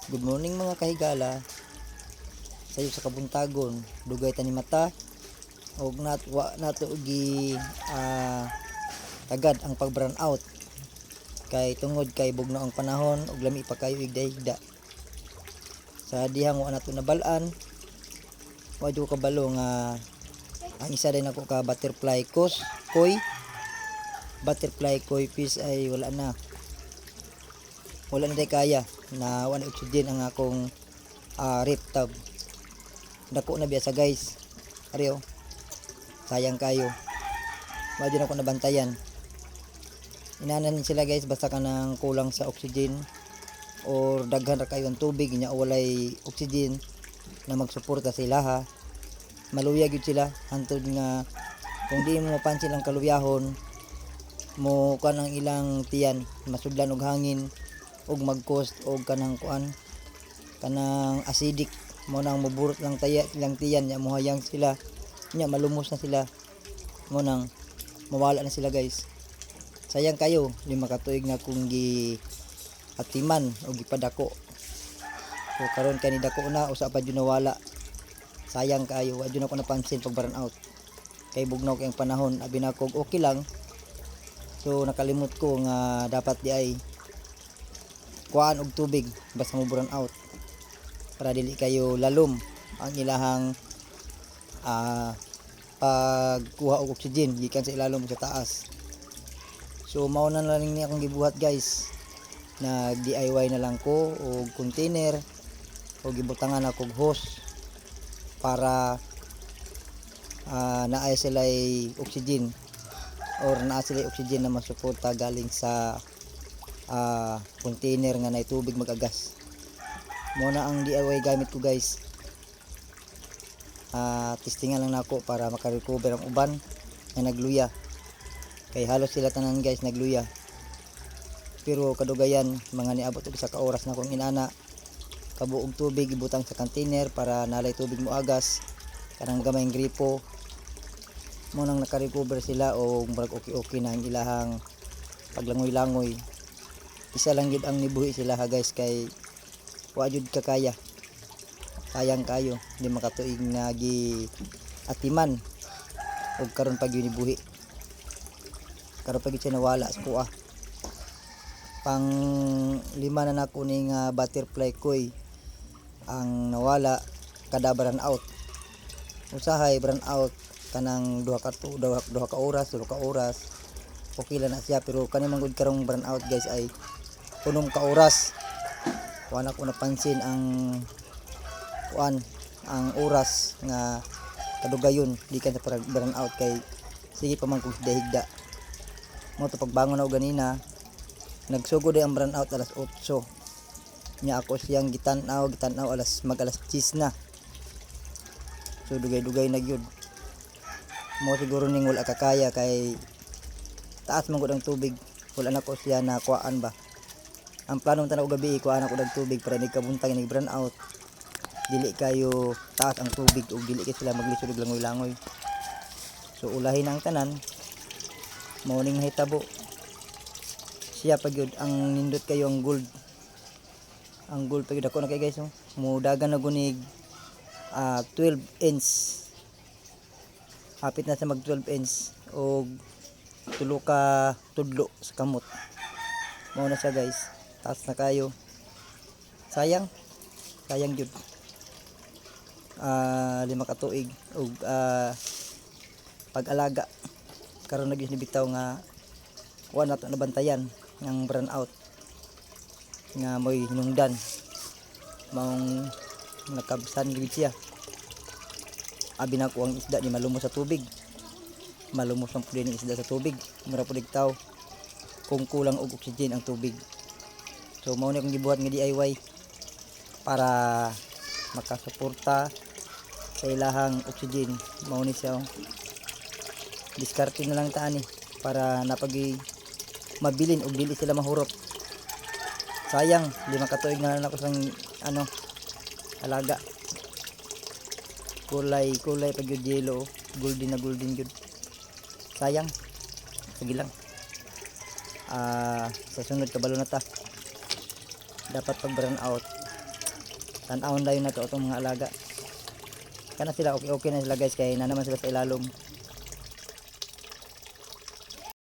Good morning mga kahigala. Sayo sa kabuntagon, dugay tani mata og wa nato gi tagad ang pag brown out kay tungod kay bugno ang panahon og lami pa kayo igda-igda. Sa dihang wa nato nabalaan, wa jud kabalo nga ang isa din ako ka butterfly koi fish ay wala na day kaya na wala oxygen ang akong reef tub. Dako na biasa guys, ariyo sayang kayo, medyo na ako nabantayan. Inanan sila guys basta ka nang kulang sa oxygen or daghan ra kayo ang tubig nya walay oxygen na magsuporta sila ha. Maluyag yun sila hantod nga kung di mo mapansin ang kaluyahon mo kanang ilang tiyan masudlan og hangin og mag-cost og kanang kanang acidic mo nang maburot lang ilang tiyan nya mohayang sila nya malumos na sila mo nang mawala na sila guys. Sayang kayo 5 ka tuig na kung gi atiman o gipadako. So karon kani dako na usa pa jud nawala. Sayang kayo, wa jud ako napansin pag burn out. Kay bugnaw kay ang panahon, abi na kog okay lang. So nakalimot ko nga dapat di ay kuhaan og tubig basta mo burn out para dili kayo lalom ang ilahang pagkuha og oxygen gikan sa ilalom sa taas. So mao na lang ni akong gibuhat guys. Na DIY na lang ko og container o gibutangan ako og hose para naay sila oxygen or naa sila oxygen na masuporta galing sa container nga nay tubig magagas. Mo na ang DIY gamit ko guys. Testingan lang nako para makarecover ang uban nga nagluya. Kay halos sila tanan guys nagluya. Pero kadugayan mga niabot og isa ka oras na kong inana kabuog tubig ibutang sa container para nalay tubig mo agas kanang gamay gripo mo nang naka-recover sila o murag okay na ang ilahang paglangoy-langoy. Isa lang gid ang nibuhi sila ha guys kay wa jud kakaya. Sayang kayo di makatuig nga gi atiman og karon pag yun nibuhi karon pag siya nawala sa puwa. Pang 5 na nako ning butterfly koi ang nawala kada burn out. Usahay burn out kanang 2 ka oras okay lang na siya, pero kani manggod karong burn out guys ay 8 ka oras. Wala ko napansin ang oras nga kadugayon gikan sa burn out kay sige pa man kog higda. Mo to pagbangon ako ganina nagsugod ang burn out alas 8 nya ako siyang gitanaw alas 10 na. So dugay-dugay na gyud. Mo siguro ning wala kakaya kay taas man gud ang tubig. Wala na ko siya na kuan ba. Ang plano tanaw gabi kuan ako dag tubig para ni kabuntag ni burn out. Dili kayo taas ang tubig ug dili kay sila maglisod og langoy-langoy. So ulahin ang tanan. Mao ning hitabo. Siya pa gyud ang nindot kayo ang gold. Ang gold pag dako na kay guys mo dagan na gunig 12 inch. Hapit na sa mag 12 inch og tulo ka tudlo sa kamot. Mao na siya guys. Taas na kayo. Sayang gyud. 5 ka tuig og pag-alaga karon na gyud bitaw nga wa nato nabantayan ng burn out nga mo'y hinungdan maong nakabsan gid siya. Abi na ko ang isda ni malumos sa tubig, malumos ang pudi ng isda sa tubig, mura pud taw kung kulang og oxygen ang tubig. So mao ni akong gibuhat nga DIY para makasuporta sa ilahang oxygen. Mao ni siya diskarte na lang ta ani para napagi mabilin og dili sila mahurot. Sayang 5 ka tuig na ako sang alaga. Kulay pag yung yellow, golden gyud. Sayang. Sige lang. Sa sunod kabalo na ta. Dapat pag burn out Tanawon dayon na to itong mga alaga. Kana sila okay na sila guys kay na naman sila sa ilalom.